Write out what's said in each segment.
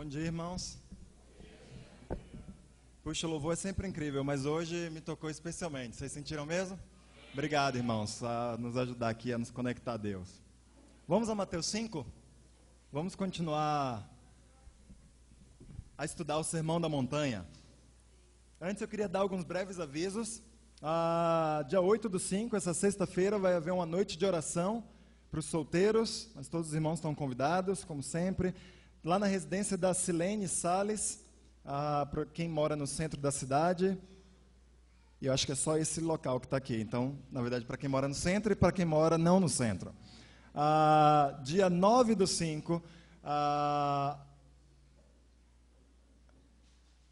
Bom dia, irmãos. Puxa, o louvor é sempre incrível, mas hoje me tocou especialmente. Vocês sentiram mesmo? Obrigado, irmãos, a nos ajudar aqui a nos conectar a Deus. Vamos a Mateus 5? Vamos continuar a estudar o Sermão da Montanha. Antes eu queria dar alguns breves avisos. Dia 8/5, essa sexta-feira, vai haver uma noite de oração para os solteiros, mas todos os irmãos estão convidados, como sempre, lá na residência da Silene Salles, para quem mora no centro da cidade. E eu acho que é só esse local que está aqui. Então, na verdade, para quem mora no centro e para quem mora não no centro. Dia 9/5,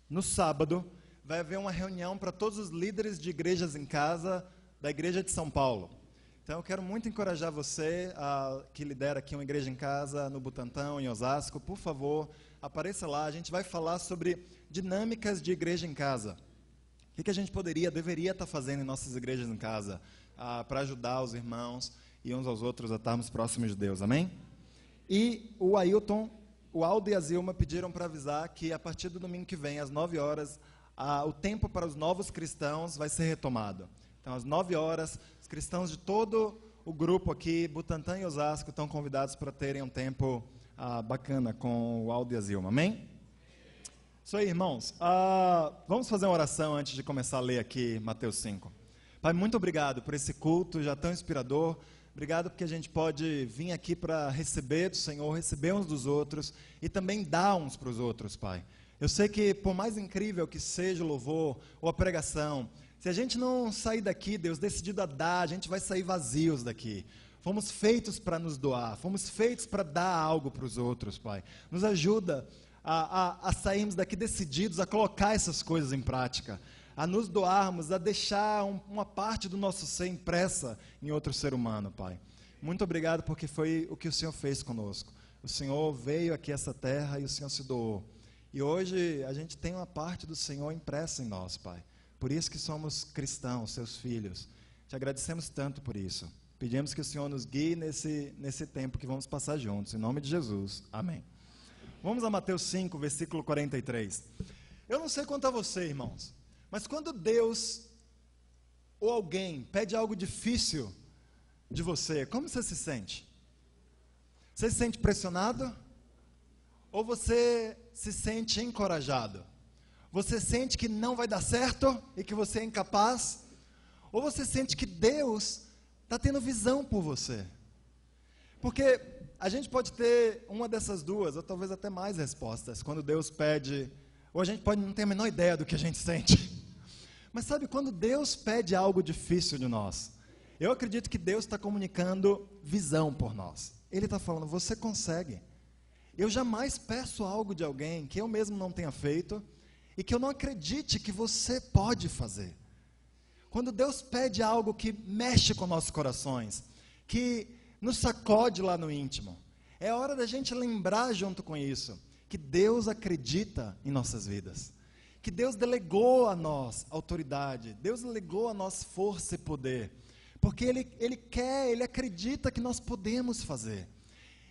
no sábado, vai haver uma reunião para todos os líderes de igrejas em casa da Igreja de São Paulo. Então, eu quero muito encorajar você, que lidera aqui uma igreja em casa, no Butantã, em Osasco, por favor, apareça lá. A gente vai falar sobre dinâmicas de igreja em casa. O que a gente deveria estar fazendo em nossas igrejas em casa, para ajudar os irmãos e uns aos outros a estarmos próximos de Deus, amém? E o Ailton, o Aldo e a Zilma pediram para avisar que a partir do domingo que vem, às 9 horas, o tempo para os novos cristãos vai ser retomado. Então, às 9 horas, os cristãos de todo o grupo aqui, Butantã e Osasco, estão convidados para terem um tempo bacana com o Aldo e a Zilma, amém? Isso aí, irmãos. Vamos fazer uma oração antes de começar a ler aqui Mateus 5. Pai, muito obrigado por esse culto já tão inspirador. Obrigado porque a gente pode vir aqui para receber do Senhor, receber uns dos outros e também dar uns para os outros, Pai. Eu sei que por mais incrível que seja o louvor ou a pregação, se a gente não sair daqui, Deus, decidido a dar, a gente vai sair vazios daqui. Fomos feitos para nos doar, fomos feitos para dar algo para os outros, Pai. Nos ajuda a sairmos daqui decididos a colocar essas coisas em prática, a nos doarmos, a deixar uma parte do nosso ser impressa em outro ser humano, Pai. Muito obrigado porque foi o que o Senhor fez conosco. O Senhor veio aqui a essa terra e o Senhor se doou. E hoje a gente tem uma parte do Senhor impressa em nós, Pai. Por isso que somos cristãos, seus filhos. Te agradecemos tanto por isso. Pedimos que o Senhor nos guie nesse tempo que vamos passar juntos. Em nome de Jesus. Amém. Vamos a Mateus 5, versículo 43. Eu não sei quanto a você, irmãos, mas quando Deus ou alguém pede algo difícil de você, como você se sente? Você se sente pressionado? Ou você se sente encorajado? Você sente que não vai dar certo e que você é incapaz? Ou você sente que Deus está tendo visão por você? Porque a gente pode ter uma dessas duas, ou talvez até mais respostas, quando Deus pede, ou a gente pode não ter a menor ideia do que a gente sente. Mas sabe, quando Deus pede algo difícil de nós, eu acredito que Deus está comunicando visão por nós. Ele está falando, você consegue. Eu jamais peço algo de alguém que eu mesmo não tenha feito, e que eu não acredite que você pode fazer. Quando Deus pede algo que mexe com nossos corações, que nos sacode lá no íntimo, é hora da gente lembrar junto com isso, que Deus acredita em nossas vidas, que Deus delegou a nós autoridade, Deus delegou a nós força e poder, porque Ele acredita que nós podemos fazer.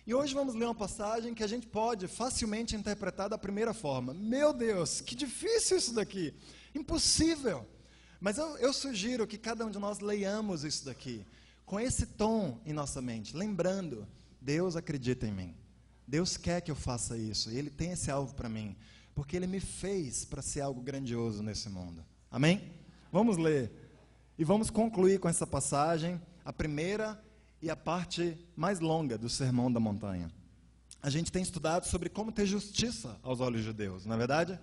E hoje vamos ler uma passagem que a gente pode facilmente interpretar da primeira forma. Meu Deus, que difícil isso daqui, impossível. Mas eu sugiro que cada um de nós leiamos isso daqui, com esse tom em nossa mente, lembrando, Deus acredita em mim. Deus quer que eu faça isso, e Ele tem esse alvo para mim, porque Ele me fez para ser algo grandioso nesse mundo. Amém? Vamos ler, e vamos concluir com essa passagem, a primeira e a parte mais longa do Sermão da Montanha. A gente tem estudado sobre como ter justiça aos olhos de Deus, não é verdade?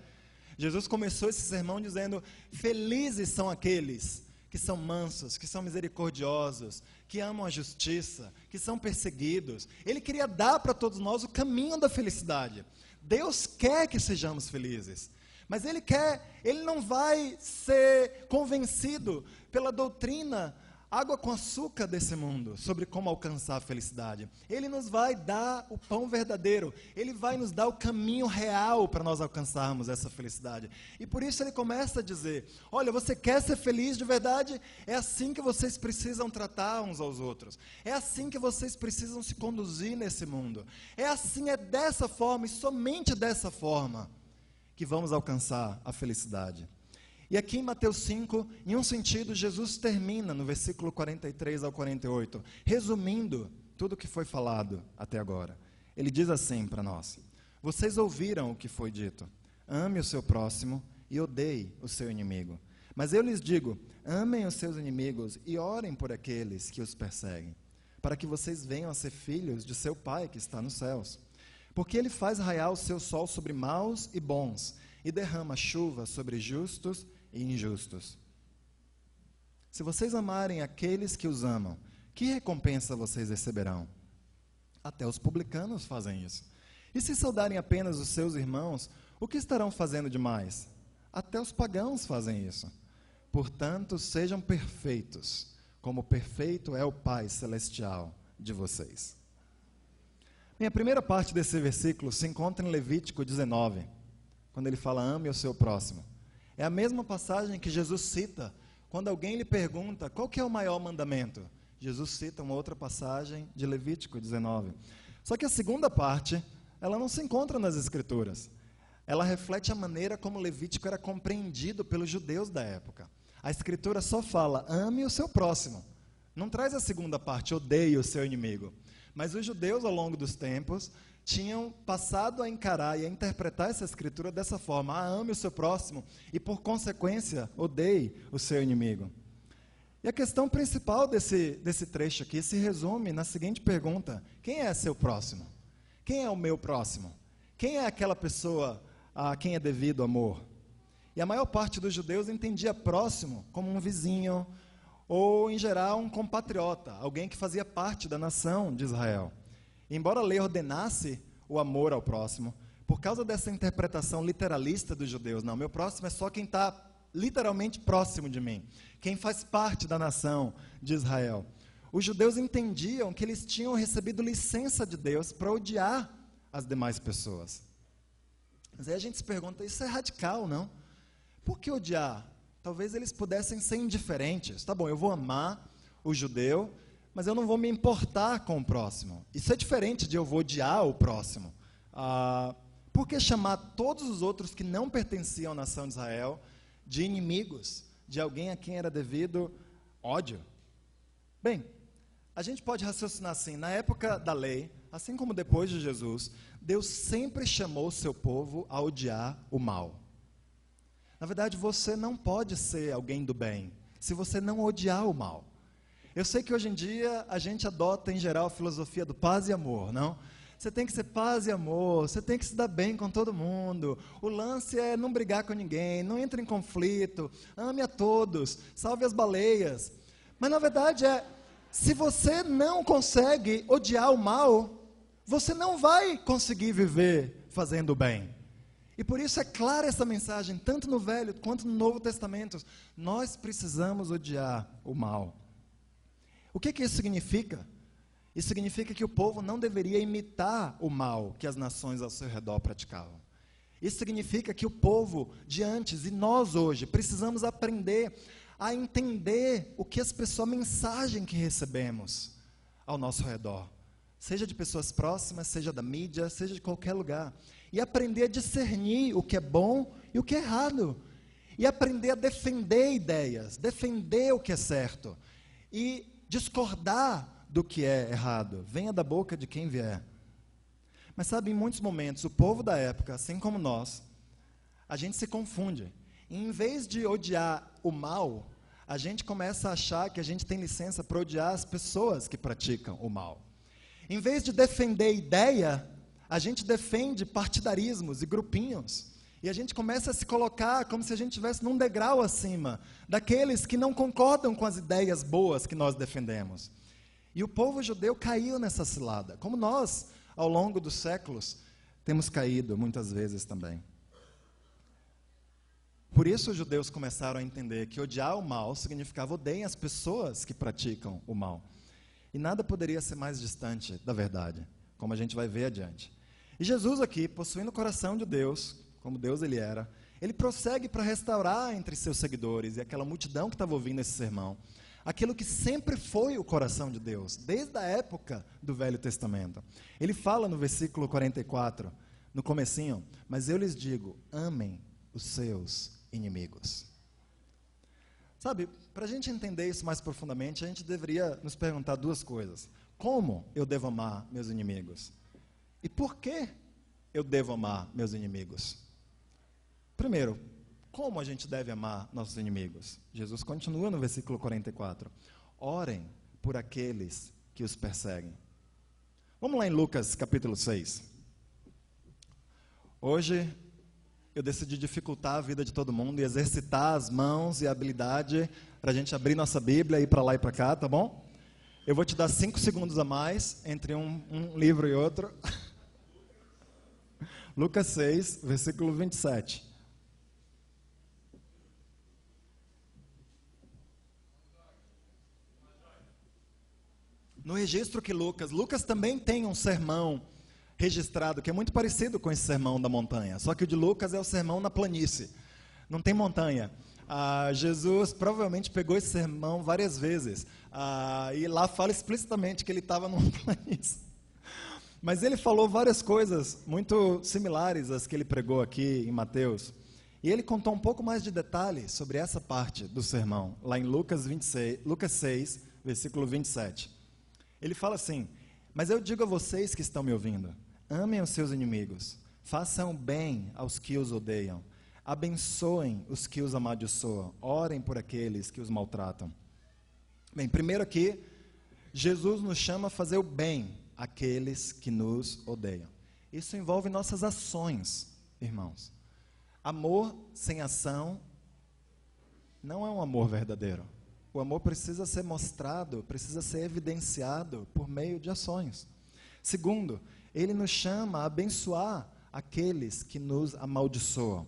Jesus começou esse sermão dizendo, felizes são aqueles que são mansos, que são misericordiosos, que amam a justiça, que são perseguidos. Ele queria dar para todos nós o caminho da felicidade. Deus quer que sejamos felizes, mas Ele não vai ser convencido pela doutrina água com açúcar desse mundo, sobre como alcançar a felicidade. Ele nos vai dar o pão verdadeiro. Ele vai nos dar o caminho real para nós alcançarmos essa felicidade. E por isso ele começa a dizer, olha, você quer ser feliz de verdade? É assim que vocês precisam tratar uns aos outros. É assim que vocês precisam se conduzir nesse mundo. É assim, é dessa forma e somente dessa forma que vamos alcançar a felicidade. E aqui em Mateus 5, em um sentido, Jesus termina no versículo 43 ao 48, resumindo tudo o que foi falado até agora. Ele diz assim para nós: vocês ouviram o que foi dito, ame o seu próximo e odeie o seu inimigo. Mas eu lhes digo, amem os seus inimigos e orem por aqueles que os perseguem, para que vocês venham a ser filhos de seu Pai que está nos céus. Porque ele faz raiar o seu sol sobre maus e bons, e derrama chuva sobre justos e injustos. Se vocês amarem aqueles que os amam, que recompensa vocês receberão? Até os publicanos fazem isso. E se saudarem apenas os seus irmãos, o que estarão fazendo demais? Até os pagãos fazem isso. Portanto, sejam perfeitos, como perfeito é o Pai Celestial de vocês. Minha primeira parte desse versículo se encontra em Levítico 19, quando ele fala, ame o seu próximo. É a mesma passagem que Jesus cita quando alguém lhe pergunta qual que é o maior mandamento. Jesus cita uma outra passagem de Levítico 19. Só que a segunda parte, ela não se encontra nas Escrituras. Ela reflete a maneira como Levítico era compreendido pelos judeus da época. A Escritura só fala, ame o seu próximo. Não traz a segunda parte, odeie o seu inimigo. Mas os judeus, ao longo dos tempos, tinham passado a encarar e a interpretar essa escritura dessa forma, ame o seu próximo e, por consequência, odeie o seu inimigo. E a questão principal desse trecho aqui se resume na seguinte pergunta, quem é seu próximo? Quem é o meu próximo? Quem é aquela pessoa a quem é devido amor? E a maior parte dos judeus entendia próximo como um vizinho, ou, em geral, um compatriota, alguém que fazia parte da nação de Israel. Embora a lei ordenasse o amor ao próximo, por causa dessa interpretação literalista dos judeus, não, meu próximo é só quem está literalmente próximo de mim, quem faz parte da nação de Israel. Os judeus entendiam que eles tinham recebido licença de Deus para odiar as demais pessoas. Mas aí a gente se pergunta, isso é radical, não? Por que odiar? Talvez eles pudessem ser indiferentes. Tá bom, eu vou amar o judeu, mas eu não vou me importar com o próximo. Isso é diferente de eu vou odiar o próximo. Por que chamar todos os outros que não pertenciam à nação de Israel de inimigos, de alguém a quem era devido ódio? Bem, a gente pode raciocinar assim, na época da lei, assim como depois de Jesus, Deus sempre chamou o seu povo a odiar o mal. Na verdade, você não pode ser alguém do bem, se você não odiar o mal. Eu sei que hoje em dia a gente adota, em geral, a filosofia do paz e amor, não? Você tem que ser paz e amor, você tem que se dar bem com todo mundo. O lance é não brigar com ninguém, não entre em conflito, ame a todos, salve as baleias. Mas na verdade se você não consegue odiar o mal, você não vai conseguir viver fazendo o bem. E por isso é clara essa mensagem, tanto no Velho quanto no Novo Testamento. Nós precisamos odiar o mal. O que isso significa? Isso significa que o povo não deveria imitar o mal que as nações ao seu redor praticavam. Isso significa que o povo de antes e nós hoje precisamos aprender a entender o que a mensagem que recebemos ao nosso redor. Seja de pessoas próximas, seja da mídia, seja de qualquer lugar. E aprender a discernir o que é bom e o que é errado. E aprender a defender ideias, defender o que é certo. E discordar do que é errado, venha da boca de quem vier. Mas sabe, em muitos momentos, o povo da época, assim como nós, a gente se confunde. E em vez de odiar o mal, a gente começa a achar que a gente tem licença para odiar as pessoas que praticam o mal. Em vez de defender ideia, a gente defende partidarismos e grupinhos. E a gente começa a se colocar como se a gente estivesse num degrau acima daqueles que não concordam com as ideias boas que nós defendemos. E o povo judeu caiu nessa cilada, como nós, ao longo dos séculos, temos caído muitas vezes também. Por isso os judeus começaram a entender que odiar o mal significava odeiem as pessoas que praticam o mal. E nada poderia ser mais distante da verdade, como a gente vai ver adiante. E Jesus aqui, possuindo o coração de Deus, como Deus ele era, ele prossegue para restaurar entre seus seguidores e aquela multidão que estava ouvindo esse sermão, aquilo que sempre foi o coração de Deus, desde a época do Velho Testamento. Ele fala no versículo 44, no comecinho, mas eu lhes digo, amem os seus inimigos. Sabe, para a gente entender isso mais profundamente, a gente deveria nos perguntar duas coisas. Como eu devo amar meus inimigos? E por que eu devo amar meus inimigos? Primeiro, como a gente deve amar nossos inimigos? Jesus continua no versículo 44. Orem por aqueles que os perseguem. Vamos lá em Lucas capítulo 6. Hoje eu decidi dificultar a vida de todo mundo e exercitar as mãos e a habilidade para a gente abrir nossa Bíblia e ir para lá e para cá, tá bom? Eu vou te dar 5 segundos a mais entre um livro e outro. Lucas 6, versículo 27. No registro que Lucas também tem um sermão registrado, que é muito parecido com esse sermão da montanha, só que o de Lucas é o sermão na planície, não tem montanha. Jesus provavelmente pegou esse sermão várias vezes, e lá fala explicitamente que ele estava numa planície. Mas ele falou várias coisas muito similares às que ele pregou aqui em Mateus, e ele contou um pouco mais de detalhes sobre essa parte do sermão, lá em Lucas 6, versículo 27. Ele fala assim, mas eu digo a vocês que estão me ouvindo, amem os seus inimigos, façam bem aos que os odeiam, abençoem os que os amaldiçoam, orem por aqueles que os maltratam. Bem, primeiro aqui, Jesus nos chama a fazer o bem àqueles que nos odeiam. Isso envolve nossas ações, irmãos. Amor sem ação não é um amor verdadeiro. O amor precisa ser mostrado, precisa ser evidenciado por meio de ações. Segundo, ele nos chama a abençoar aqueles que nos amaldiçoam.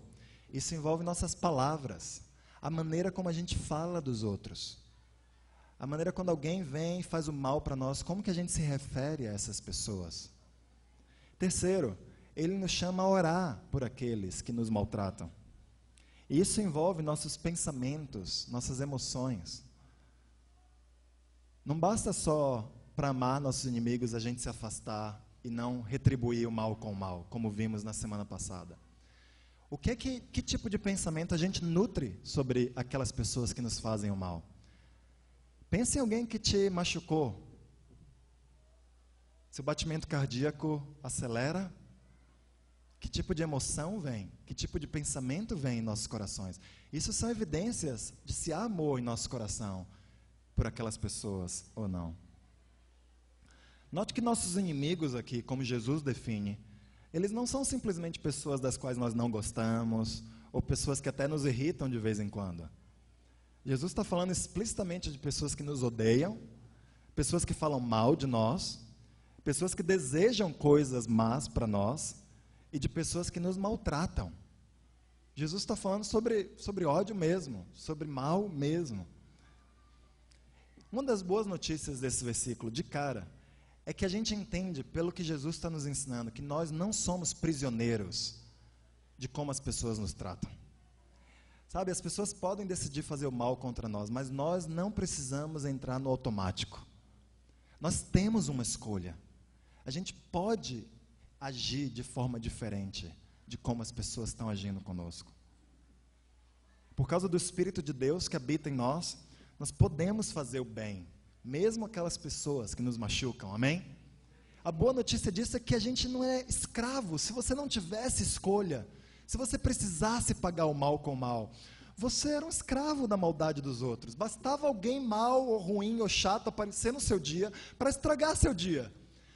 Isso envolve nossas palavras, a maneira como a gente fala dos outros. A maneira quando alguém vem e faz o mal para nós, como que a gente se refere a essas pessoas? Terceiro, ele nos chama a orar por aqueles que nos maltratam. E isso envolve nossos pensamentos, nossas emoções. Não basta só para amar nossos inimigos a gente se afastar e não retribuir o mal com o mal, como vimos na semana passada. Que tipo de pensamento a gente nutre sobre aquelas pessoas que nos fazem o mal? Pense em alguém que te machucou. Seu batimento cardíaco acelera? Que tipo de emoção vem? Que tipo de pensamento vem em nossos corações? Isso são evidências de se há amor em nosso coração por aquelas pessoas ou não. Note que nossos inimigos aqui, como Jesus define, eles não são simplesmente pessoas das quais nós não gostamos, ou pessoas que até nos irritam de vez em quando. Jesus está falando explicitamente de pessoas que nos odeiam, pessoas que falam mal de nós, pessoas que desejam coisas más para nós, e de pessoas que nos maltratam. Jesus está falando sobre ódio mesmo, sobre mal mesmo. Uma das boas notícias desse versículo, de cara, é que a gente entende, pelo que Jesus está nos ensinando, que nós não somos prisioneiros de como as pessoas nos tratam. Sabe, as pessoas podem decidir fazer o mal contra nós, mas nós não precisamos entrar no automático. Nós temos uma escolha. A gente pode agir de forma diferente de como as pessoas estão agindo conosco. Por causa do Espírito de Deus que habita em nós, nós podemos fazer o bem, mesmo aquelas pessoas que nos machucam, amém? A boa notícia disso é que a gente não é escravo. Se você não tivesse escolha, se você precisasse pagar o mal com o mal, você era um escravo da maldade dos outros. Bastava alguém mal, ou ruim, ou chato aparecer no seu dia para estragar seu dia.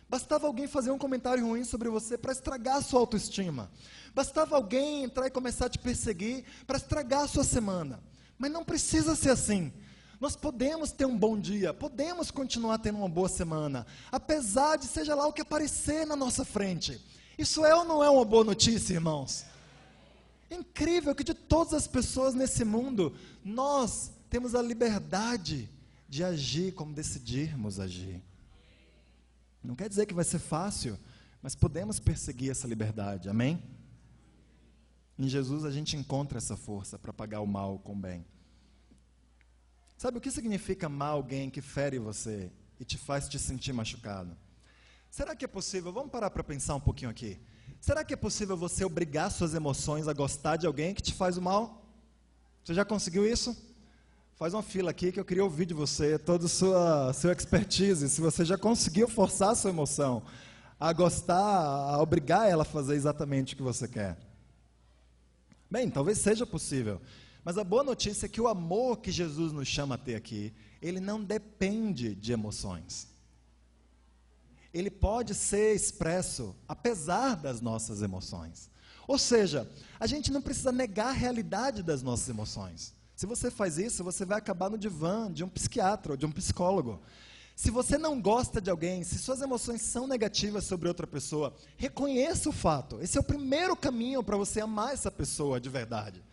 Bastava alguém fazer um comentário ruim sobre você para estragar a sua autoestima. Bastava alguém entrar e começar a te perseguir para estragar a sua semana. Mas não precisa ser assim. Nós podemos ter um bom dia, podemos continuar tendo uma boa semana, apesar de seja lá o que aparecer na nossa frente. Isso é ou não é uma boa notícia, irmãos? É incrível que de todas as pessoas nesse mundo, nós temos a liberdade de agir como decidirmos agir. Não quer dizer que vai ser fácil, mas podemos perseguir essa liberdade, amém? Em Jesus a gente encontra essa força para pagar o mal com o bem. Sabe o que significa amar alguém que fere você e te faz te sentir machucado? Será que é possível, vamos parar para pensar um pouquinho aqui. Será que é possível você obrigar suas emoções a gostar de alguém que te faz o mal? Você já conseguiu isso? Faz uma fila aqui que eu queria ouvir de você, toda a sua expertise, se você já conseguiu forçar a sua emoção a gostar, a obrigar ela a fazer exatamente o que você quer. Bem, talvez seja possível, mas a boa notícia é que o amor que Jesus nos chama a ter aqui, ele não depende de emoções. Ele pode ser expresso apesar das nossas emoções. Ou seja, a gente não precisa negar a realidade das nossas emoções. Se você faz isso, você vai acabar no divã de um psiquiatra ou de um psicólogo. Se você não gosta de alguém, se suas emoções são negativas sobre outra pessoa, reconheça o fato. Esse é o primeiro caminho para você amar essa pessoa de verdade.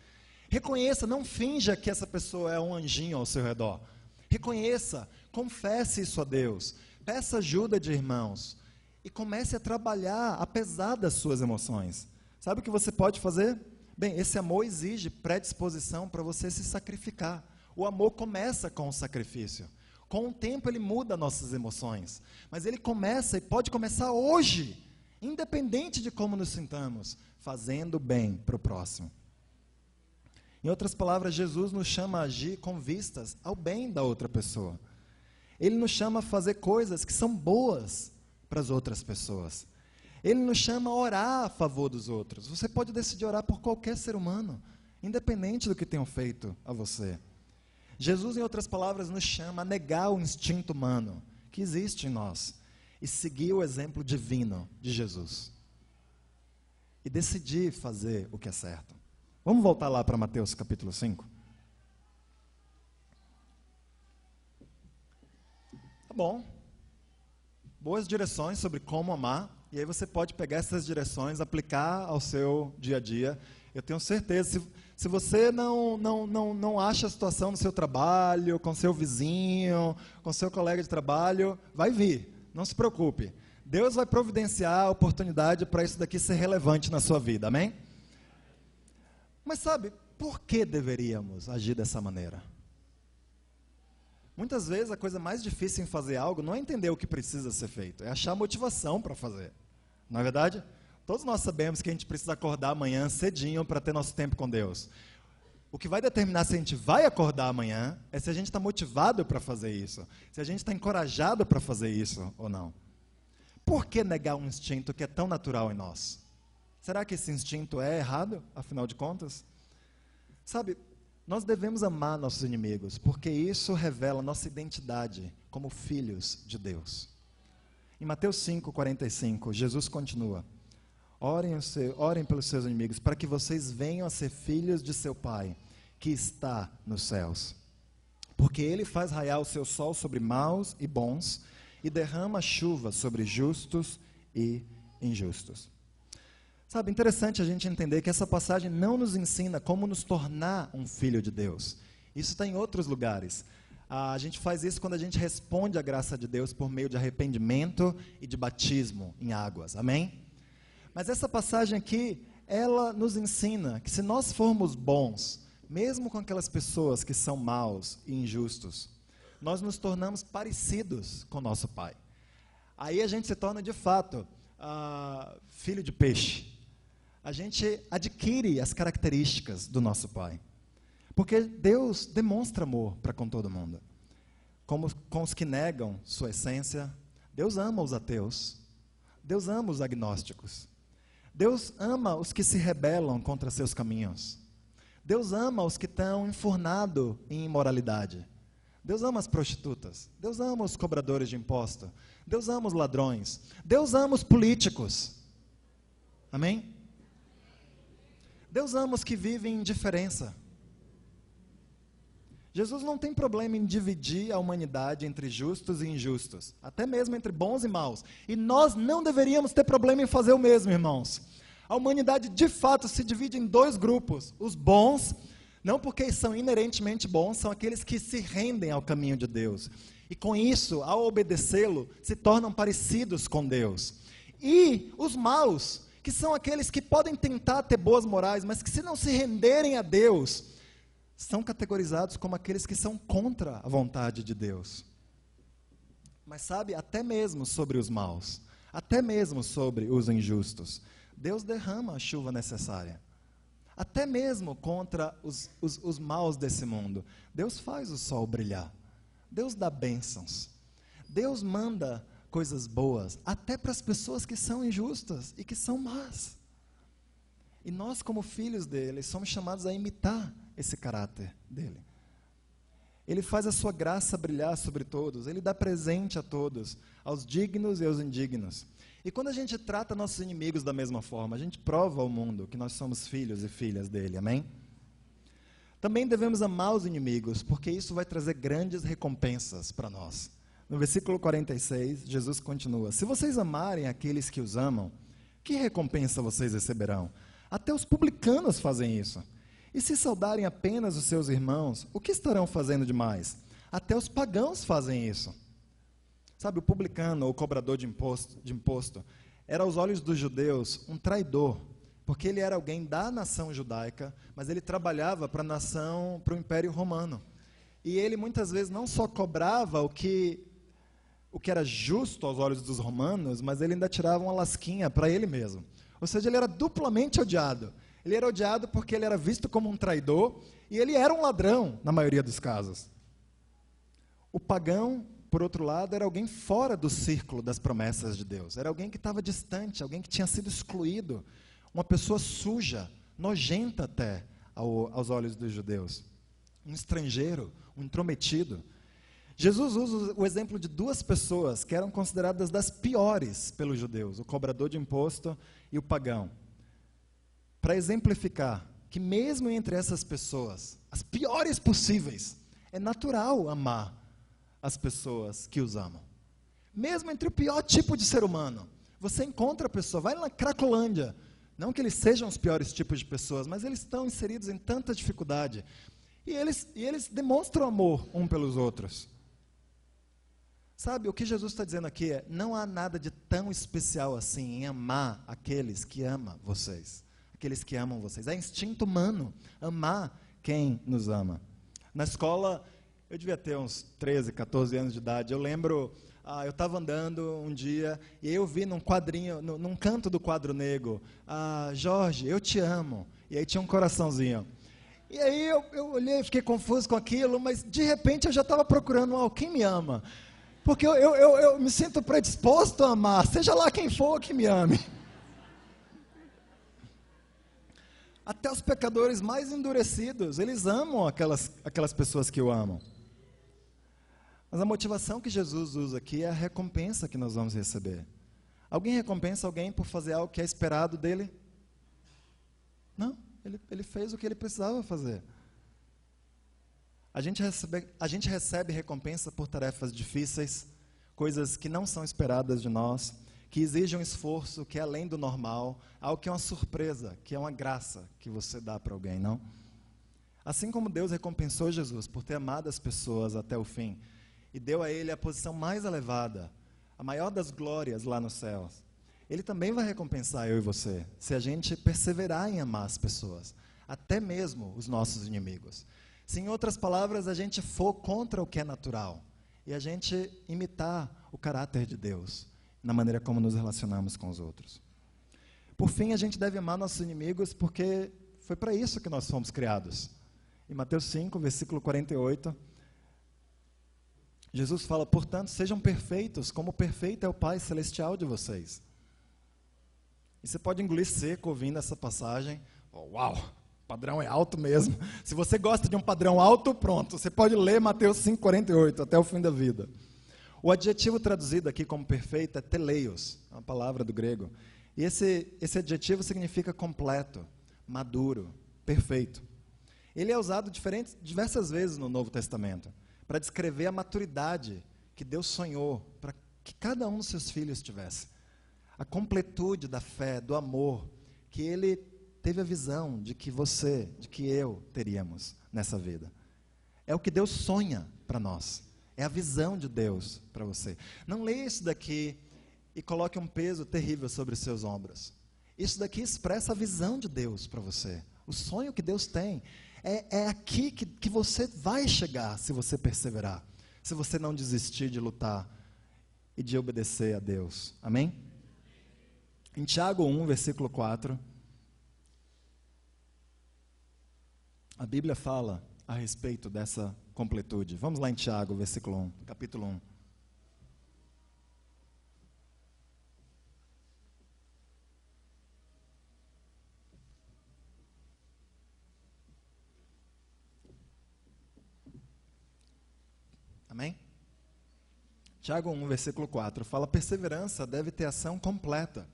Reconheça, não finja que essa pessoa é um anjinho ao seu redor. Reconheça, confesse isso a Deus. Peça ajuda de irmãos e comece a trabalhar apesar das suas emoções. Sabe o que você pode fazer? Bem, esse amor exige predisposição para você se sacrificar. O amor começa com o sacrifício. Com o tempo ele muda nossas emoções, mas ele começa e pode começar hoje, independente de como nos sintamos, fazendo bem para o próximo. Em outras palavras, Jesus nos chama a agir com vistas ao bem da outra pessoa. Ele nos chama a fazer coisas que são boas para as outras pessoas. Ele nos chama a orar a favor dos outros. Você pode decidir orar por qualquer ser humano, independente do que tenham feito a você. Jesus, em outras palavras, nos chama a negar o instinto humano que existe em nós e seguir o exemplo divino de Jesus. E decidir fazer o que é certo. Vamos voltar lá para Mateus capítulo 5? Tá bom. Boas direções sobre como amar. E aí você pode pegar essas direções, aplicar ao seu dia a dia. Eu tenho certeza, se você não acha a situação no seu trabalho, com seu vizinho, com seu colega de trabalho, vai vir, não se preocupe. Deus vai providenciar a oportunidade para isso daqui ser relevante na sua vida, amém? Mas sabe, por que deveríamos agir dessa maneira? Muitas vezes a coisa mais difícil em fazer algo não é entender o que precisa ser feito, é achar motivação para fazer. Não é verdade? Todos nós sabemos que a gente precisa acordar amanhã cedinho para ter nosso tempo com Deus. O que vai determinar se a gente vai acordar amanhã é se a gente está motivado para fazer isso, se a gente está encorajado para fazer isso ou não. Por que negar um instinto que é tão natural em nós? Será que esse instinto é errado, afinal de contas? Sabe, nós devemos amar nossos inimigos, porque isso revela nossa identidade como filhos de Deus. Em Mateus 5:45, Jesus continua: orem pelos seus inimigos, para que vocês venham a ser filhos de seu Pai, que está nos céus. Porque Ele faz raiar o seu sol sobre maus e bons, e derrama chuva sobre justos e injustos. Sabe, interessante a gente entender que essa passagem não nos ensina como nos tornar um filho de Deus. Isso está em outros lugares. A gente faz isso quando a gente responde à graça de Deus por meio de arrependimento e de batismo em águas. Amém? Mas essa passagem aqui, ela nos ensina que se nós formos bons, mesmo com aquelas pessoas que são maus e injustos, nós nos tornamos parecidos com nosso Pai. Aí a gente se torna de fato filho de peixe. A gente adquire as características do nosso Pai. Porque Deus demonstra amor para com todo mundo. Como com os que negam sua essência, Deus ama os ateus. Deus ama os agnósticos. Deus ama os que se rebelam contra seus caminhos. Deus ama os que estão enfurnados em imoralidade. Deus ama as prostitutas. Deus ama os cobradores de imposto. Deus ama os ladrões. Deus ama os políticos. Amém? Deus ama os que vivem em indiferença. Jesus não tem problema em dividir a humanidade entre justos e injustos, até mesmo entre bons e maus. E nós não deveríamos ter problema em fazer o mesmo, irmãos. A humanidade, de fato, se divide em dois grupos. Os bons, não porque são inerentemente bons, são aqueles que se rendem ao caminho de Deus. E com isso, ao obedecê-lo, se tornam parecidos com Deus. E os maus, que são aqueles que podem tentar ter boas morais, mas que se não se renderem a Deus, são categorizados como aqueles que são contra a vontade de Deus. Mas sabe, até mesmo sobre os maus, até mesmo sobre os injustos, Deus derrama a chuva necessária. Até mesmo contra os maus desse mundo, Deus faz o sol brilhar. Deus dá bênçãos. Deus manda coisas boas, até para as pessoas que são injustas e que são más. E nós, como filhos dele, somos chamados a imitar esse caráter dele. Ele faz a sua graça brilhar sobre todos, ele dá presente a todos, aos dignos e aos indignos. E quando a gente trata nossos inimigos da mesma forma, a gente prova ao mundo que nós somos filhos e filhas dele, amém? Também devemos amar os inimigos, porque isso vai trazer grandes recompensas para nós. No versículo 46, Jesus continua: se vocês amarem aqueles que os amam, que recompensa vocês receberão? Até os publicanos fazem isso. E se saudarem apenas os seus irmãos, o que estarão fazendo demais? Até os pagãos fazem isso. Sabe, o publicano, ou cobrador de imposto, era aos olhos dos judeus um traidor, porque ele era alguém da nação judaica, mas ele trabalhava para a nação, para o Império Romano. E ele muitas vezes não só cobrava o que era justo aos olhos dos romanos, mas ele ainda tirava uma lasquinha para ele mesmo. Ou seja, ele era duplamente odiado. Ele era odiado porque ele era visto como um traidor, e ele era um ladrão, na maioria dos casos. O pagão, por outro lado, era alguém fora do círculo das promessas de Deus. Era alguém que estava distante, alguém que tinha sido excluído. Uma pessoa suja, nojenta até, aos olhos dos judeus. Um estrangeiro, um intrometido. Jesus usa o exemplo de duas pessoas que eram consideradas das piores pelos judeus, o cobrador de imposto e o pagão, para exemplificar que mesmo entre essas pessoas, as piores possíveis, é natural amar as pessoas que os amam. Mesmo entre o pior tipo de ser humano, você encontra a pessoa, vai na Cracolândia, não que eles sejam os piores tipos de pessoas, mas eles estão inseridos em tanta dificuldade, e eles demonstram amor um pelos outros. Sabe, o que Jesus está dizendo aqui é, não há nada de tão especial assim em amar aqueles que amam vocês. Aqueles que amam vocês. É instinto humano amar quem nos ama. Na escola, eu devia ter uns 13, 14 anos de idade. Eu lembro, eu estava andando um dia e eu vi num quadrinho, num canto do quadro negro, Jorge, eu te amo. E aí tinha um coraçãozinho. E aí eu olhei, fiquei confuso com aquilo, mas de repente eu já estava procurando, quem me ama? Porque eu me sinto predisposto a amar, seja lá quem for que me ame. Até os pecadores mais endurecidos, eles amam aquelas pessoas que o amam. Mas a motivação que Jesus usa aqui é a recompensa que nós vamos receber. Alguém recompensa alguém por fazer algo que é esperado dele? Não, ele fez o que ele precisava fazer. A gente recebe recompensa por tarefas difíceis, coisas que não são esperadas de nós, que exigem um esforço que é além do normal, algo que é uma surpresa, que é uma graça que você dá para alguém, não? Assim como Deus recompensou Jesus por ter amado as pessoas até o fim, e deu a ele a posição mais elevada, a maior das glórias lá nos céus, Ele também vai recompensar eu e você, se a gente perseverar em amar as pessoas, até mesmo os nossos inimigos. Se, em outras palavras, a gente for contra o que é natural, e a gente imitar o caráter de Deus, na maneira como nos relacionamos com os outros. Por fim, a gente deve amar nossos inimigos, porque foi para isso que nós fomos criados. Em Mateus 5, versículo 48, Jesus fala, portanto, sejam perfeitos, como perfeito é o Pai Celestial de vocês. E você pode engolir seco ouvindo essa passagem. Uau, o padrão é alto mesmo. Se você gosta de um padrão alto, pronto, você pode ler Mateus 5, 48, até o fim da vida. O adjetivo traduzido aqui como perfeito é teleios, é uma palavra do grego. E esse adjetivo significa completo, maduro, perfeito. Ele é usado diversas vezes no Novo Testamento, para descrever a maturidade que Deus sonhou para que cada um dos seus filhos tivesse. A completude da fé, do amor que Ele teve a visão de que você, de que eu teríamos nessa vida. É o que Deus sonha para nós. É a visão de Deus para você. Não leia isso daqui e coloque um peso terrível sobre os seus ombros. Isso daqui expressa a visão de Deus para você. O sonho que Deus tem. É aqui que você vai chegar se você perseverar. Se você não desistir de lutar e de obedecer a Deus. Amém? Em Tiago 1, versículo 4, a Bíblia fala a respeito dessa completude. Vamos lá em Tiago, versículo 1, capítulo 1. Amém? Tiago 1, versículo 4, fala: perseverança deve ter ação completa,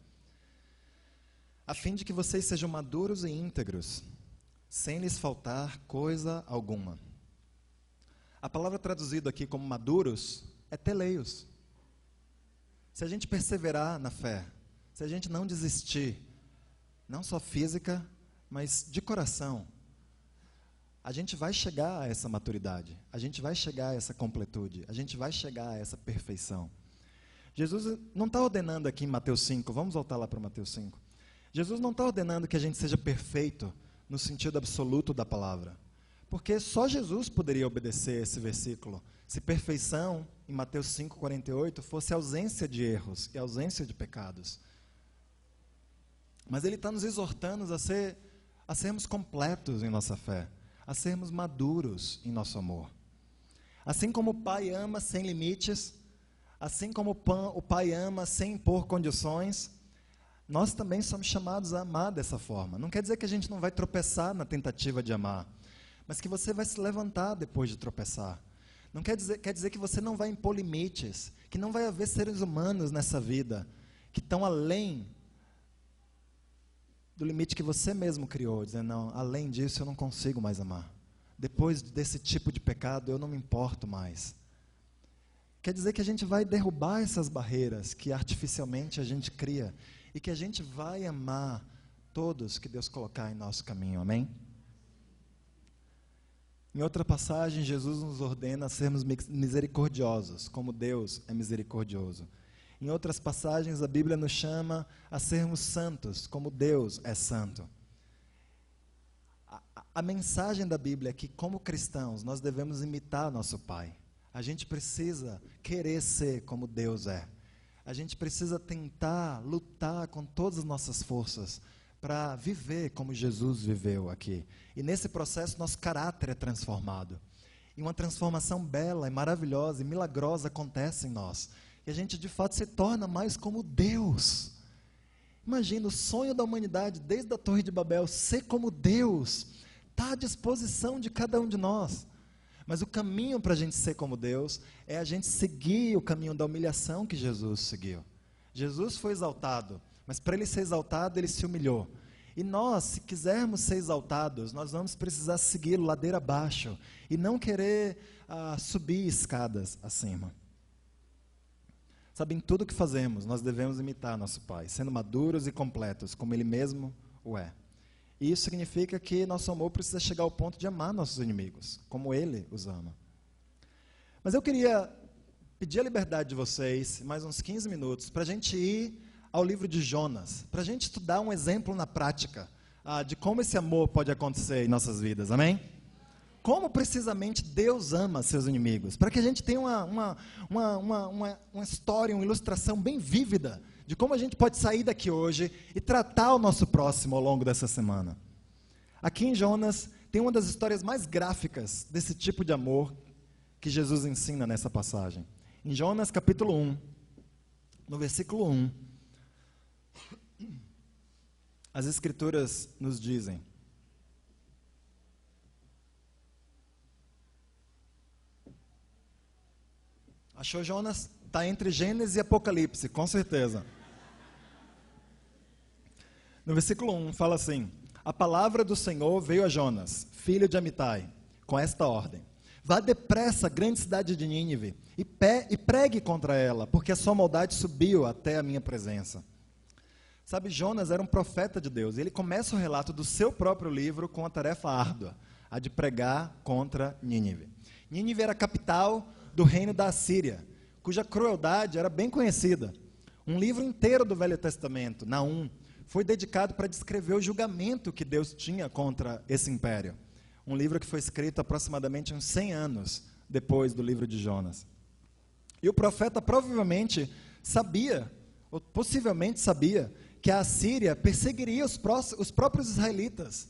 a fim de que vocês sejam maduros e íntegros, sem lhes faltar coisa alguma. A palavra traduzida aqui como maduros é teleios. Se a gente perseverar na fé, se a gente não desistir, não só física, mas de coração, a gente vai chegar a essa maturidade, a gente vai chegar a essa completude, a gente vai chegar a essa perfeição. Jesus não está ordenando aqui em Mateus 5, vamos voltar lá para Mateus 5. Jesus não está ordenando que a gente seja perfeito no sentido absoluto da palavra. Porque só Jesus poderia obedecer esse versículo. Se perfeição, em Mateus 5,48, fosse ausência de erros e ausência de pecados. Mas Ele está nos exortando a sermos completos em nossa fé, a sermos maduros em nosso amor. Assim como o Pai ama sem limites, assim como o Pai ama sem impor condições, nós também somos chamados a amar dessa forma. Não quer dizer que a gente não vai tropeçar na tentativa de amar, mas que você vai se levantar depois de tropeçar. Não quer dizer que você não vai impor limites, que não vai haver seres humanos nessa vida que estão além do limite que você mesmo criou, dizendo: não, além disso eu não consigo mais amar. Depois desse tipo de pecado eu não me importo mais. Quer dizer que a gente vai derrubar essas barreiras que artificialmente a gente cria e que a gente vai amar todos que Deus colocar em nosso caminho, amém? Em outra passagem, Jesus nos ordena a sermos misericordiosos, como Deus é misericordioso. Em outras passagens, a Bíblia nos chama a sermos santos, como Deus é santo. A mensagem da Bíblia é que, como cristãos, nós devemos imitar nosso Pai. A gente precisa querer ser como Deus é. A gente precisa tentar, lutar com todas as nossas forças para viver como Jesus viveu aqui. E nesse processo, nosso caráter é transformado. E uma transformação bela e maravilhosa e milagrosa acontece em nós. E a gente, de fato, se torna mais como Deus. Imagina, o sonho da humanidade, desde a Torre de Babel, ser como Deus, está à disposição de cada um de nós. Mas o caminho para a gente ser como Deus é a gente seguir o caminho da humilhação que Jesus seguiu. Jesus foi exaltado, mas para Ele ser exaltado, Ele se humilhou. E nós, se quisermos ser exaltados, nós vamos precisar segui-lo ladeira abaixo e não querer subir escadas acima. Sabe, em tudo que fazemos, nós devemos imitar nosso Pai, sendo maduros e completos, como Ele mesmo o é. E isso significa que nosso amor precisa chegar ao ponto de amar nossos inimigos, como Ele os ama. Mas eu queria pedir a liberdade de vocês, mais uns 15 minutos, para a gente ir ao livro de Jonas, para a gente estudar um exemplo na prática de como esse amor pode acontecer em nossas vidas, amém? Como precisamente Deus ama seus inimigos, para que a gente tenha uma história, uma ilustração bem vívida de como a gente pode sair daqui hoje e tratar o nosso próximo ao longo dessa semana. Aqui em Jonas tem uma das histórias mais gráficas desse tipo de amor que Jesus ensina nessa passagem. Em Jonas capítulo 1, no versículo 1, as Escrituras nos dizem: achou, Jonas? Está entre Gênesis e Apocalipse, com certeza. No versículo 1 fala assim: a palavra do Senhor veio a Jonas, filho de Amitai, com esta ordem: vá depressa à grande cidade de Nínive e pregue contra ela, porque a sua maldade subiu até a minha presença. Sabe, Jonas era um profeta de Deus. E ele começa o relato do seu próprio livro com a tarefa árdua, a de pregar contra Nínive. Nínive era a capital do reino da Assíria, cuja crueldade era bem conhecida. Um livro inteiro do Velho Testamento, Naum, foi dedicado para descrever o julgamento que Deus tinha contra esse império. Um livro que foi escrito aproximadamente uns 100 anos depois do livro de Jonas. E o profeta provavelmente sabia, ou possivelmente sabia, que a Assíria perseguiria os próprios israelitas,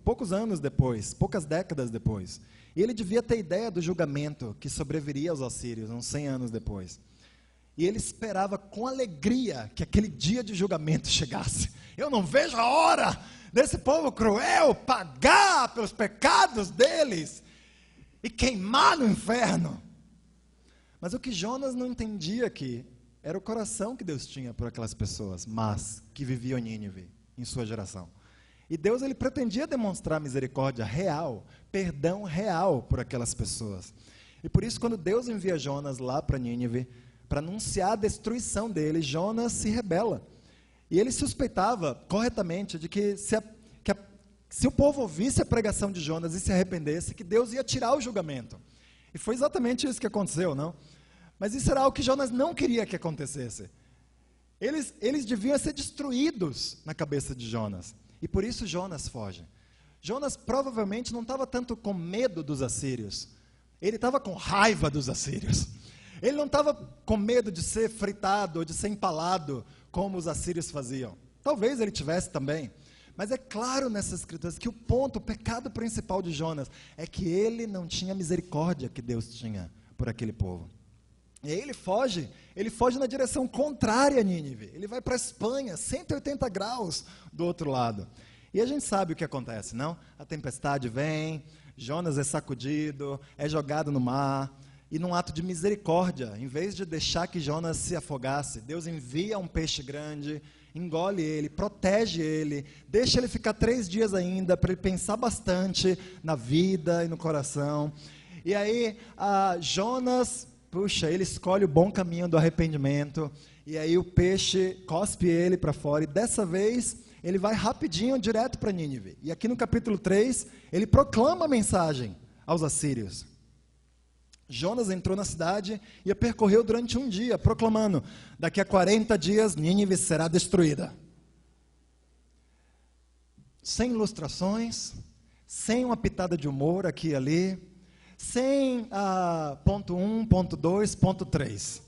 poucos anos depois, poucas décadas depois. E ele devia ter ideia do julgamento que sobreviria aos assírios, uns 100 anos depois. E ele esperava com alegria que aquele dia de julgamento chegasse. Eu não vejo a hora desse povo cruel pagar pelos pecados deles e queimar no inferno. Mas o que Jonas não entendia aqui era o coração que Deus tinha por aquelas pessoas, mas que viviam em Nínive, em sua geração. E Deus, ele pretendia demonstrar misericórdia real, perdão real por aquelas pessoas. E por isso, quando Deus envia Jonas lá para Nínive, para anunciar a destruição dele, Jonas se rebela. E ele suspeitava, corretamente, de que se o povo ouvisse a pregação de Jonas e se arrependesse, que Deus ia tirar o julgamento. E foi exatamente isso que aconteceu, não? Mas isso era algo que Jonas não queria que acontecesse. Eles deviam ser destruídos na cabeça de Jonas. E por isso Jonas foge. Jonas provavelmente não estava tanto com medo dos assírios. Ele estava com raiva dos assírios. Ele não estava com medo de ser fritado ou de ser empalado, como os assírios faziam. Talvez ele tivesse também. Mas é claro nessas escrituras que o pecado principal de Jonas é que ele não tinha misericórdia que Deus tinha por aquele povo. E aí ele foge na direção contrária a Nínive. Ele vai para a Espanha, 180 graus do outro lado. E a gente sabe o que acontece, não? A tempestade vem, Jonas é sacudido, é jogado no mar. E num ato de misericórdia, em vez de deixar que Jonas se afogasse, Deus envia um peixe grande, engole ele, protege ele, deixa ele ficar 3 dias ainda, para ele pensar bastante na vida e no coração. E aí, Jonas, ele escolhe o bom caminho do arrependimento, e aí o peixe cospe ele para fora, e dessa vez ele vai rapidinho direto para Nínive. E aqui no capítulo 3, ele proclama a mensagem aos assírios. Jonas entrou na cidade e a percorreu durante um dia, proclamando: daqui a 40 dias Nínive será destruída. Sem ilustrações, sem uma pitada de humor aqui e ali, sem ponto 1, ponto 2, ponto 3.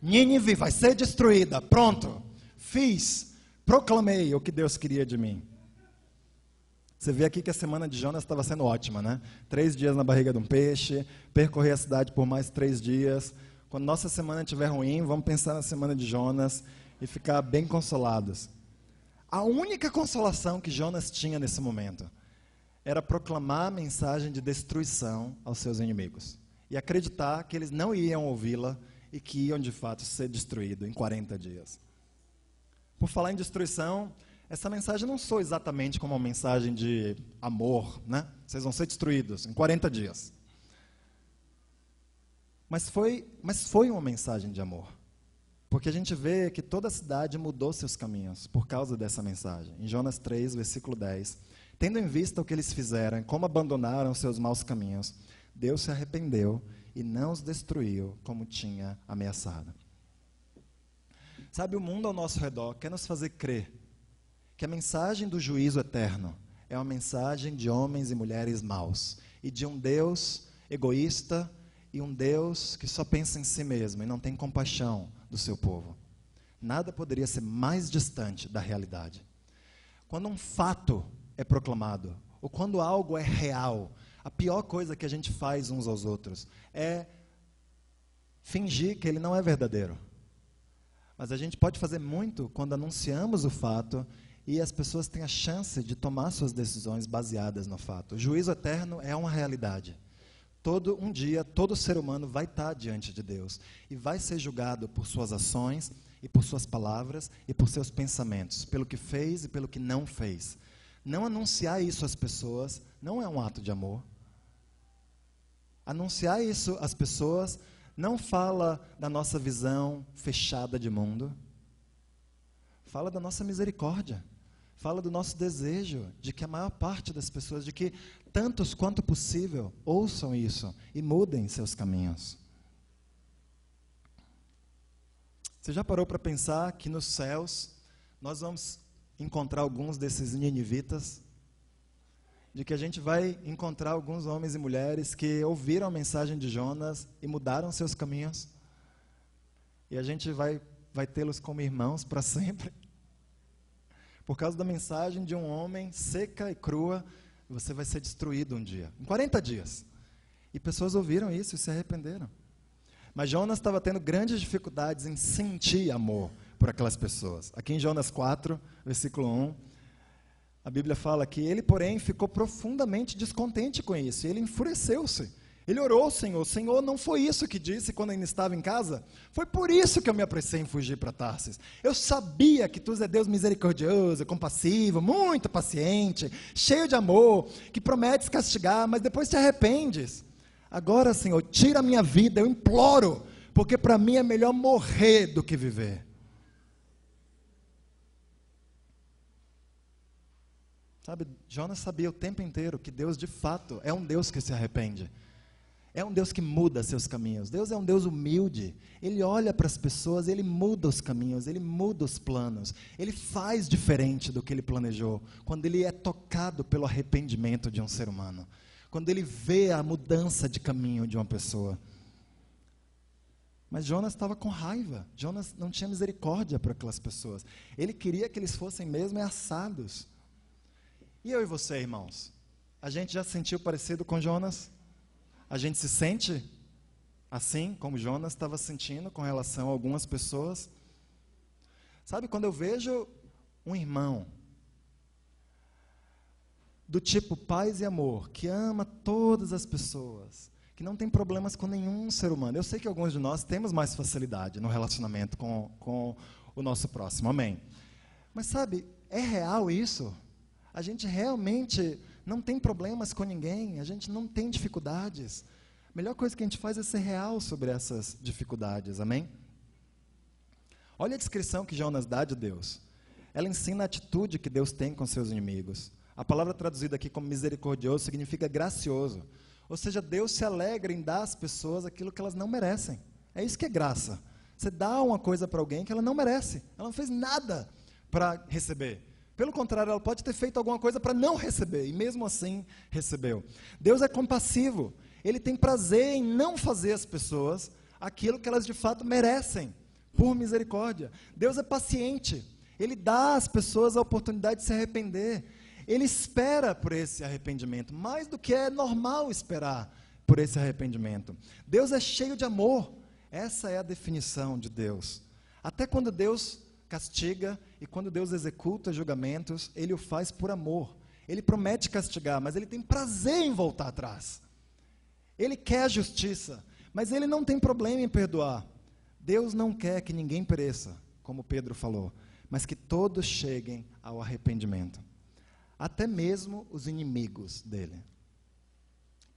Nínive vai ser destruída, pronto, fiz, proclamei o que Deus queria de mim. Você vê aqui que a semana de Jonas estava sendo ótima, né? 3 dias na barriga de um peixe, percorrer a cidade por mais 3 dias. Quando nossa semana estiver ruim, vamos pensar na semana de Jonas e ficar bem consolados. A única consolação que Jonas tinha nesse momento era proclamar a mensagem de destruição aos seus inimigos. E acreditar que eles não iam ouvi-la e que iam de fato ser destruídos em 40 dias. Por falar em destruição, essa mensagem não soa exatamente como uma mensagem de amor, né? Vocês vão ser destruídos em 40 dias. Mas foi uma mensagem de amor. Porque a gente vê que toda a cidade mudou seus caminhos por causa dessa mensagem. Em Jonas 3, versículo 10. Tendo em vista o que eles fizeram, como abandonaram seus maus caminhos, Deus se arrependeu e não os destruiu como tinha ameaçado. Sabe, o mundo ao nosso redor quer nos fazer crer que a mensagem do juízo eterno é uma mensagem de homens e mulheres maus, e de um Deus egoísta, e um Deus que só pensa em si mesmo, e não tem compaixão do seu povo. Nada poderia ser mais distante da realidade. Quando um fato é proclamado, ou quando algo é real, a pior coisa que a gente faz uns aos outros é fingir que ele não é verdadeiro. Mas a gente pode fazer muito quando anunciamos o fato e as pessoas têm a chance de tomar suas decisões baseadas no fato. O juízo eterno é uma realidade. Um dia, todo ser humano vai estar diante de Deus e vai ser julgado por suas ações e por suas palavras e por seus pensamentos, pelo que fez e pelo que não fez. Não anunciar isso às pessoas não é um ato de amor. Anunciar isso às pessoas não fala da nossa visão fechada de mundo. fala da nossa misericórdia, fala do nosso desejo de que a maior parte das pessoas, de que tantos quanto possível, ouçam isso e mudem seus caminhos. Você já parou para pensar que nos céus nós vamos encontrar alguns desses ninivitas? De que a gente vai encontrar alguns homens e mulheres que ouviram a mensagem de Jonas e mudaram seus caminhos? E a gente vai tê-los como irmãos para sempre? Por causa da mensagem de um homem seca e crua, você vai ser destruído um dia, em 40 dias. E pessoas ouviram isso e se arrependeram. Mas Jonas estava tendo grandes dificuldades em sentir amor por aquelas pessoas. Aqui em Jonas 4, versículo 1, a Bíblia fala que ele, porém, ficou profundamente descontente com isso. E ele enfureceu-se. Ele orou ao Senhor. Senhor, não foi isso que disse quando ainda estava em casa? Foi por isso que eu me apressei em fugir para Tarsis. Eu sabia que tu és Deus misericordioso, compassivo, muito paciente, cheio de amor, que prometes castigar, mas depois te arrependes. Agora, Senhor, tira a minha vida, eu imploro, porque para mim é melhor morrer do que viver. Sabe, Jonas sabia o tempo inteiro que Deus, de fato, é um Deus que se arrepende. É um Deus que muda seus caminhos. Deus é um Deus humilde. Ele olha para as pessoas, ele muda os caminhos, ele muda os planos. Ele faz diferente do que ele planejou. Quando ele é tocado pelo arrependimento de um ser humano. Quando ele vê a mudança de caminho de uma pessoa. Mas Jonas estava com raiva. Jonas não tinha misericórdia para aquelas pessoas. Ele queria que eles fossem mesmo assados. E eu e você, irmãos? A gente já se sentiu parecido com Jonas? A gente se sente assim, como Jonas estava sentindo com relação a algumas pessoas? Sabe, quando eu vejo um irmão do tipo paz e amor, que ama todas as pessoas, que não tem problemas com nenhum ser humano. Eu sei que alguns de nós temos mais facilidade no relacionamento com o nosso próximo, amém? Mas sabe, é real isso? A gente realmente não tem problemas com ninguém, a gente não tem dificuldades. A melhor coisa que a gente faz é ser real sobre essas dificuldades, amém? Olha a descrição que Jonas dá de Deus. Ela ensina a atitude que Deus tem com seus inimigos. A palavra traduzida aqui como misericordioso significa gracioso. Ou seja, Deus se alegra em dar às pessoas aquilo que elas não merecem. É isso que é graça. Você dá uma coisa para alguém que ela não merece. Ela não fez nada para receber. Pelo contrário, ela pode ter feito alguma coisa para não receber, e mesmo assim recebeu. Deus é compassivo, Ele tem prazer em não fazer às pessoas aquilo que elas de fato merecem, por misericórdia. Deus é paciente, Ele dá às pessoas a oportunidade de se arrepender. Ele espera por esse arrependimento, mais do que é normal esperar por esse arrependimento. Deus é cheio de amor, essa é a definição de Deus. Até quando Deus castiga, e quando Deus executa julgamentos, Ele o faz por amor. Ele promete castigar, mas Ele tem prazer em voltar atrás. Ele quer a justiça, mas Ele não tem problema em perdoar. Deus não quer que ninguém pereça, como Pedro falou, mas que todos cheguem ao arrependimento. Até mesmo os inimigos dEle.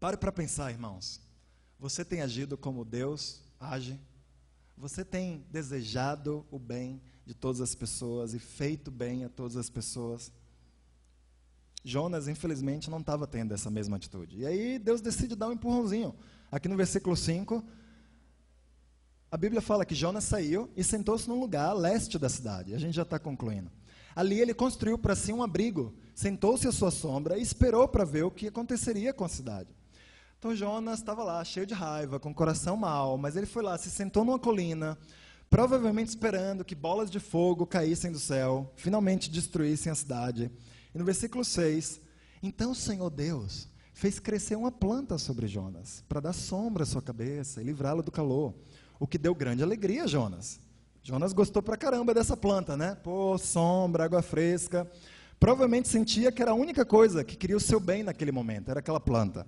Pare para pensar, irmãos. Você tem agido como Deus age? Você tem desejado o bem de todas as pessoas e feito bem a todas as pessoas? Jonas, infelizmente, não estava tendo essa mesma atitude. E aí Deus decide dar um empurrãozinho. Aqui no versículo 5, a Bíblia fala que Jonas saiu e sentou-se num lugar a leste da cidade. A gente já está concluindo. Ali ele construiu para si um abrigo, sentou-se à sua sombra e esperou para ver o que aconteceria com a cidade. Então Jonas estava lá, cheio de raiva, com o coração mau, mas ele foi lá, se sentou numa colina, provavelmente esperando que bolas de fogo caíssem do céu, finalmente destruíssem a cidade. E no versículo 6, então o Senhor Deus fez crescer uma planta sobre Jonas, para dar sombra à sua cabeça e livrá-lo do calor, o que deu grande alegria a Jonas. Jonas gostou pra caramba dessa planta, né? Pô, sombra, água fresca. Provavelmente sentia que era a única coisa que queria o seu bem naquele momento, era aquela planta.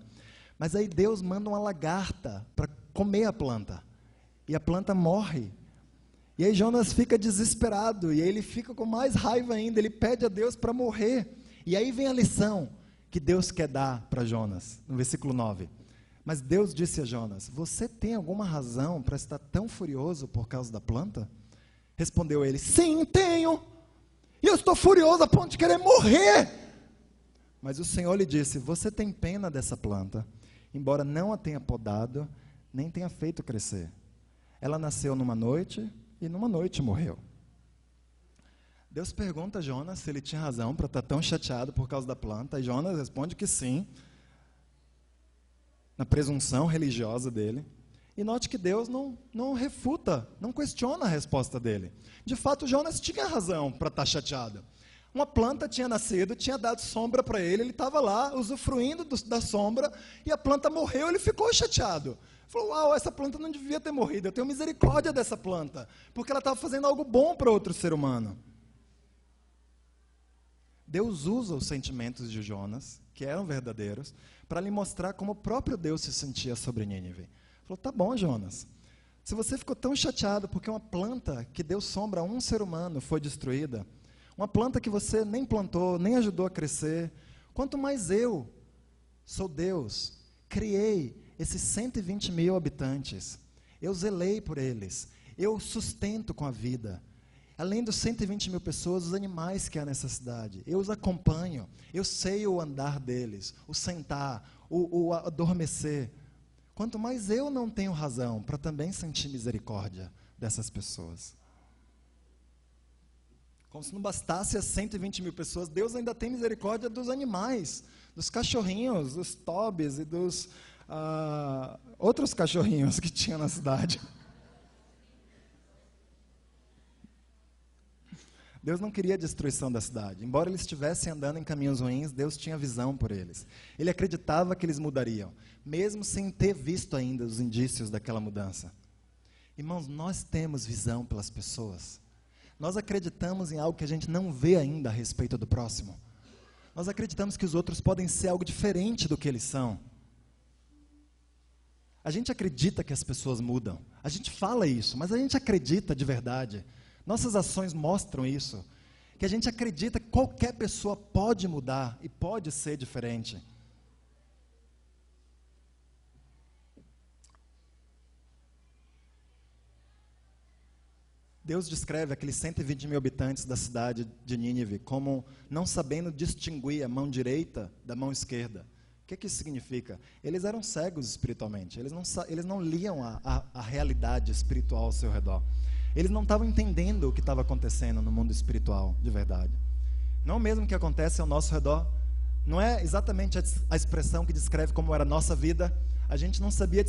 Mas aí Deus manda uma lagarta para comer a planta. E a planta morre. E aí Jonas fica desesperado, e aí ele fica com mais raiva ainda, ele pede a Deus para morrer. E aí vem a lição que Deus quer dar para Jonas, no versículo 9. Mas Deus disse a Jonas, você tem alguma razão para estar tão furioso por causa da planta? Respondeu ele, sim, tenho. E eu estou furioso a ponto de querer morrer. Mas o Senhor lhe disse: você tem pena dessa planta, embora não a tenha podado, nem tenha feito crescer. Ela nasceu numa noite e numa noite morreu. Deus pergunta a Jonas se ele tinha razão para estar tão chateado por causa da planta, e Jonas responde que sim, na presunção religiosa dele. E note que Deus não refuta, não questiona a resposta dele. De fato, Jonas tinha razão para estar chateado. Uma planta tinha nascido, tinha dado sombra para ele estava lá, usufruindo da sombra, e a planta morreu, ele ficou chateado. Falou: uau, essa planta não devia ter morrido, eu tenho misericórdia dessa planta, porque ela estava fazendo algo bom para outro ser humano. Deus usa os sentimentos de Jonas, que eram verdadeiros, para lhe mostrar como o próprio Deus se sentia sobre Nínive. Falou: tá bom, Jonas, se você ficou tão chateado porque uma planta que deu sombra a um ser humano foi destruída, uma planta que você nem plantou, nem ajudou a crescer, quanto mais eu sou Deus, criei esses 120 mil habitantes, eu zelei por eles, eu sustento com a vida. Além dos 120 mil pessoas, os animais que há nessa cidade, eu os acompanho, eu sei o andar deles, o sentar, o adormecer. Quanto mais eu não tenho razão para também sentir misericórdia dessas pessoas. Como se não bastasse as 120 mil pessoas, Deus ainda tem misericórdia dos animais, dos cachorrinhos, dos Tobis e dos outros cachorrinhos que tinha na cidade. Deus não queria a destruição da cidade. Embora eles estivessem andando em caminhos ruins, Deus tinha visão por eles. Ele acreditava que eles mudariam, mesmo sem ter visto ainda os indícios daquela mudança. Irmãos, nós temos visão pelas pessoas. Nós acreditamos em algo que a gente não vê ainda a respeito do próximo. Nós acreditamos que os outros podem ser algo diferente do que eles são. A gente acredita que as pessoas mudam. A gente fala isso, mas a gente acredita de verdade. Nossas ações mostram isso, que a gente acredita que qualquer pessoa pode mudar e pode ser diferente. Deus descreve aqueles 120 mil habitantes da cidade de Nínive como não sabendo distinguir a mão direita da mão esquerda. O que isso significa? Eles eram cegos espiritualmente, eles não liam a realidade espiritual ao seu redor. Eles não estavam entendendo o que estava acontecendo no mundo espiritual, de verdade. Não é o mesmo que acontece ao nosso redor. Não é exatamente a expressão que descreve como era a nossa vida. A gente não sabia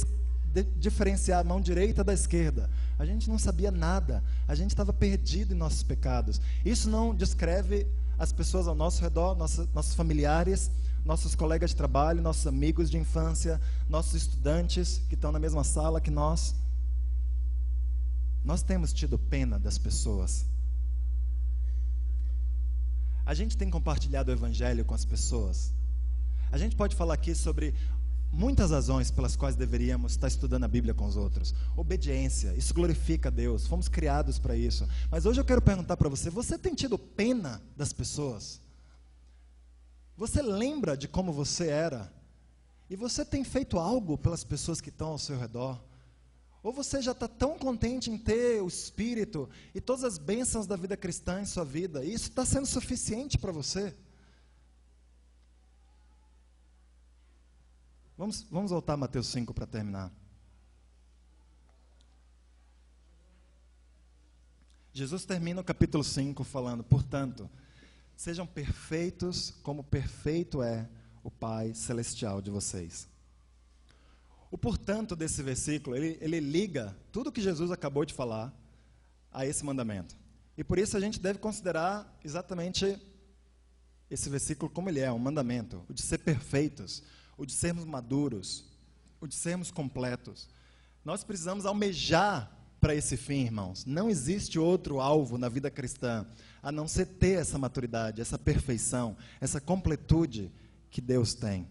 diferenciar a mão direita da esquerda. A gente não sabia nada. A gente estava perdido em nossos pecados. Isso não descreve as pessoas ao nosso redor, nossos familiares, nossos colegas de trabalho, nossos amigos de infância, nossos estudantes que estão na mesma sala que nós. Nós temos tido pena das pessoas. A gente tem compartilhado o Evangelho com as pessoas. A gente pode falar aqui sobre muitas razões pelas quais deveríamos estar estudando a Bíblia com os outros. Obediência, isso glorifica a Deus, fomos criados para isso. Mas hoje eu quero perguntar para você: você tem tido pena das pessoas? Você lembra de como você era? E você tem feito algo pelas pessoas que estão ao seu redor? Ou você já está tão contente em ter o Espírito e todas as bênçãos da vida cristã em sua vida, e isso está sendo suficiente para você? Vamos voltar a Mateus 5 para terminar. Jesus termina o capítulo 5 falando: portanto, sejam perfeitos como perfeito é o Pai Celestial de vocês. O portanto desse versículo, ele liga tudo que Jesus acabou de falar a esse mandamento. E por isso a gente deve considerar exatamente esse versículo como ele é, um mandamento, o de ser perfeitos, o de sermos maduros, o de sermos completos. Nós precisamos almejar para esse fim, irmãos. Não existe outro alvo na vida cristã a não ser ter essa maturidade, essa perfeição, essa completude que Deus tem.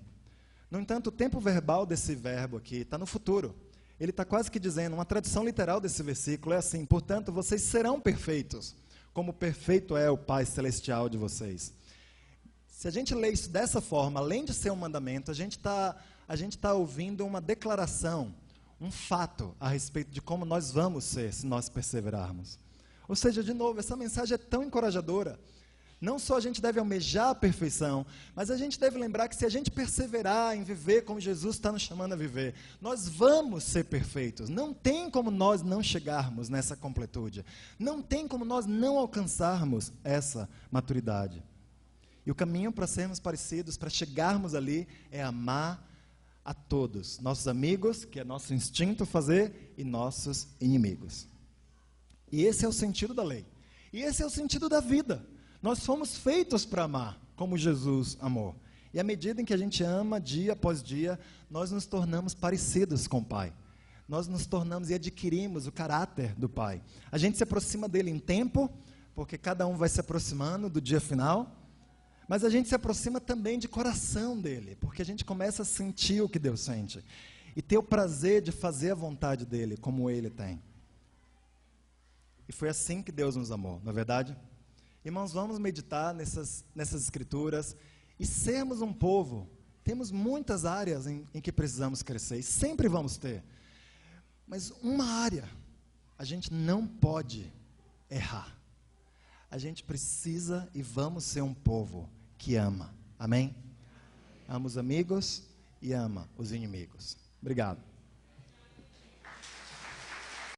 No entanto, o tempo verbal desse verbo aqui está no futuro. Ele está quase que dizendo, uma tradução literal desse versículo é assim: portanto, vocês serão perfeitos, como perfeito é o Pai Celestial de vocês. Se a gente lê isso dessa forma, além de ser um mandamento, a gente tá ouvindo uma declaração, um fato a respeito de como nós vamos ser se nós perseverarmos. Ou seja, de novo, essa mensagem é tão encorajadora. Não só a gente deve almejar a perfeição, mas a gente deve lembrar que se a gente perseverar em viver como Jesus está nos chamando a viver, nós vamos ser perfeitos. Não tem como nós não chegarmos nessa completude. Não tem como nós não alcançarmos essa maturidade. E o caminho para sermos parecidos, para chegarmos ali, é amar a todos, nossos amigos, que é nosso instinto fazer, e nossos inimigos. E esse é o sentido da lei. E esse é o sentido da vida. Nós fomos feitos para amar, como Jesus amou. E à medida em que a gente ama, dia após dia, nós nos tornamos parecidos com o Pai. Nós nos tornamos e adquirimos o caráter do Pai. A gente se aproxima dele em tempo, porque cada um vai se aproximando do dia final. Mas a gente se aproxima também de coração dele, porque a gente começa a sentir o que Deus sente. E ter o prazer de fazer a vontade dele, como ele tem. E foi assim que Deus nos amou, não é verdade? Irmãos, vamos meditar nessas escrituras e sermos um povo. Temos muitas áreas em que precisamos crescer, e sempre vamos ter. Mas uma área, a gente não pode errar. A gente precisa e vamos ser um povo que ama. Amém? Ama os amigos e ama os inimigos. Obrigado.